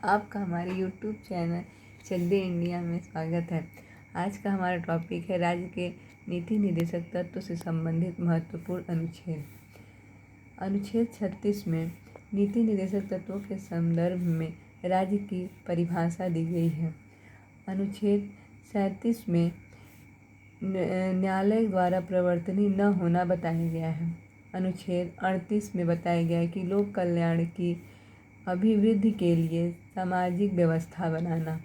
आपका हमारे YouTube channel चक दे India में स्वागत है। आज का हमारा टॉपिक है राज्य के नीति निर्देशक तत्व से संबंधित महत्वपूर्ण अनुच्छेद। अनुच्छेद 36 में नीति निर्देशक तत्वों के संदर्भ में राज्य की परिभाषा दी गई है। अनुच्छेद 37 में न्यायालय द्वारा प्रवर्तनीय न होना बताया गया है। अनुच्छेद 38 में बताया गया है कि लोक कल्याण की अभिवृद्धि के लिए सामाजिक व्यवस्था बनाना।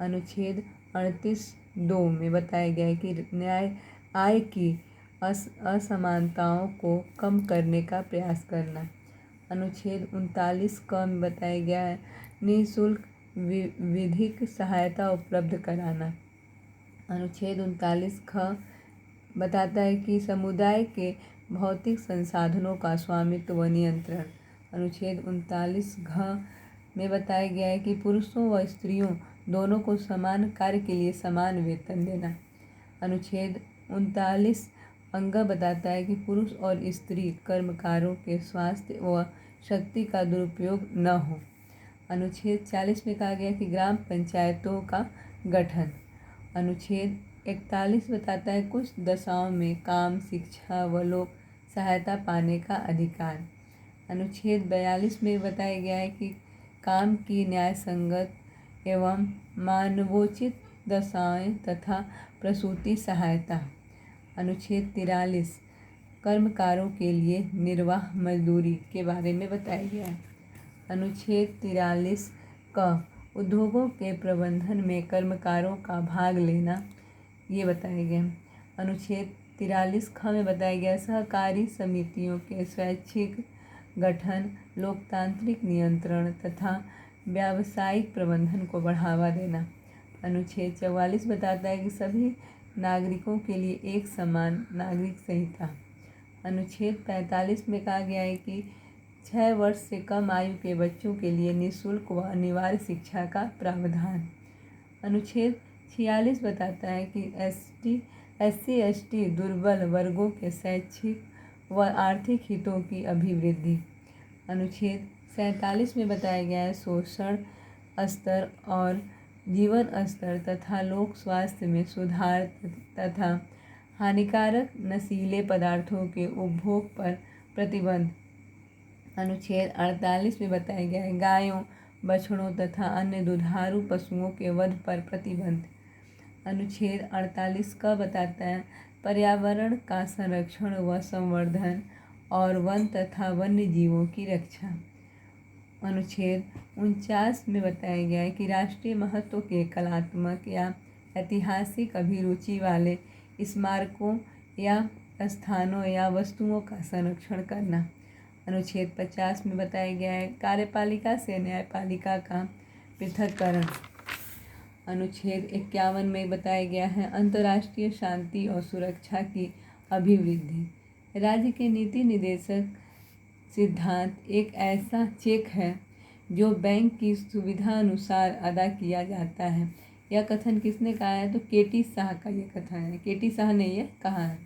अनुच्छेद 38(2) में बताया गया है कि न्याय आय की असमानताओं को कम करने का प्रयास करना। अनुच्छेद 39(क) में बताया गया है निःशुल्क विधिक सहायता उपलब्ध कराना। अनुच्छेद 39(ख) बताता है कि समुदाय के भौतिक संसाधनों का स्वामित्व व नियंत्रण। अनुच्छेद 39(घ) में बताया गया है कि पुरुषों व स्त्रियों दोनों को समान कार्य के लिए समान वेतन देना। अनुच्छेद 39(अंग) बताता है कि पुरुष और स्त्री कर्मकारों के स्वास्थ्य व शक्ति का दुरुपयोग न हो। अनुच्छेद 40 में कहा गया कि ग्राम पंचायतों का गठन। अनुच्छेद 41 बताता है कुछ दशाओं में काम, शिक्षा व लोक सहायता पाने का अधिकार। अनुच्छेद 42 में बताया गया है कि काम की न्याय संगत एवं मानवोचित दशाएं तथा प्रसूति सहायता। अनुच्छेद 43 कर्मकारों के लिए निर्वाह मजदूरी के बारे में बताया गया है। अनुच्छेद 43(क) उद्योगों के प्रबंधन में कर्मकारों का भाग लेना ये बताया गया है। अनुच्छेद 43(ख) में बताया गया सहकारी समितियों के स्वैच्छिक गठन, लोकतांत्रिक नियंत्रण तथा व्यावसायिक प्रबंधन को बढ़ावा देना। अनुच्छेद 44 बताता है कि सभी नागरिकों के लिए एक समान नागरिक संहिता। अनुच्छेद 45 में कहा गया है कि 6 वर्ष से कम आयु के बच्चों के लिए निःशुल्क व अनिवार्य शिक्षा का प्रावधान। अनुच्छेद 46 बताता है कि SC/ST दुर्बल वर्गों के शैक्षिक व आर्थिक हितों की अभिवृद्धि। अनुच्छेद 47 में बताया गया है शोषण स्तर और जीवन स्तर तथा लोक स्वास्थ्य में सुधार तथा हानिकारक नशीले पदार्थों के उपभोग पर प्रतिबंध। अनुच्छेद 48 में बताया गया है गायों, बछड़ों तथा अन्य दुधारू पशुओं के वध पर प्रतिबंध। अनुच्छेद 48(क) बताता है पर्यावरण का संरक्षण व संवर्धन और वन तथा वन्य जीवों की रक्षा। अनुच्छेद 49 में बताया गया है कि राष्ट्रीय महत्व के कलात्मक या ऐतिहासिक अभिरुचि वाले स्मारकों या स्थानों या वस्तुओं का संरक्षण करना। अनुच्छेद 50 में बताया गया है कार्यपालिका से न्यायपालिका का पृथक्करण। अनुच्छेद 51 में बताया गया है अंतर्राष्ट्रीय शांति और सुरक्षा की अभिवृद्धि। राज्य के नीति निर्देशक सिद्धांत एक ऐसा चेक है जो बैंक की सुविधा अनुसार अदा किया जाता है। यह कथन किसने कहा है? तो KT शाह का ये कथन है। KT शाह ने यह कहा है।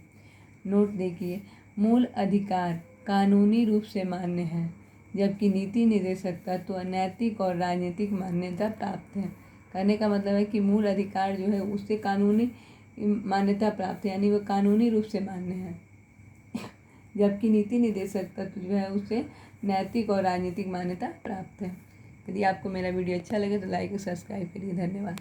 नोट देखिए, मूल अधिकार कानूनी रूप से मान्य है जबकि नीति निर्देशक तत्व नैतिक और राजनीतिक मान्यता प्राप्त है। कहने का मतलब है कि मूल अधिकार जो है उससे कानूनी मान्यता प्राप्त है, यानी वह कानूनी रूप से मान्य है, जबकि नीति निर्देशक तत्व जो है उससे नैतिक और राजनीतिक मान्यता प्राप्त है। यदि आपको मेरा वीडियो अच्छा लगे तो लाइक और सब्सक्राइब करिए। धन्यवाद।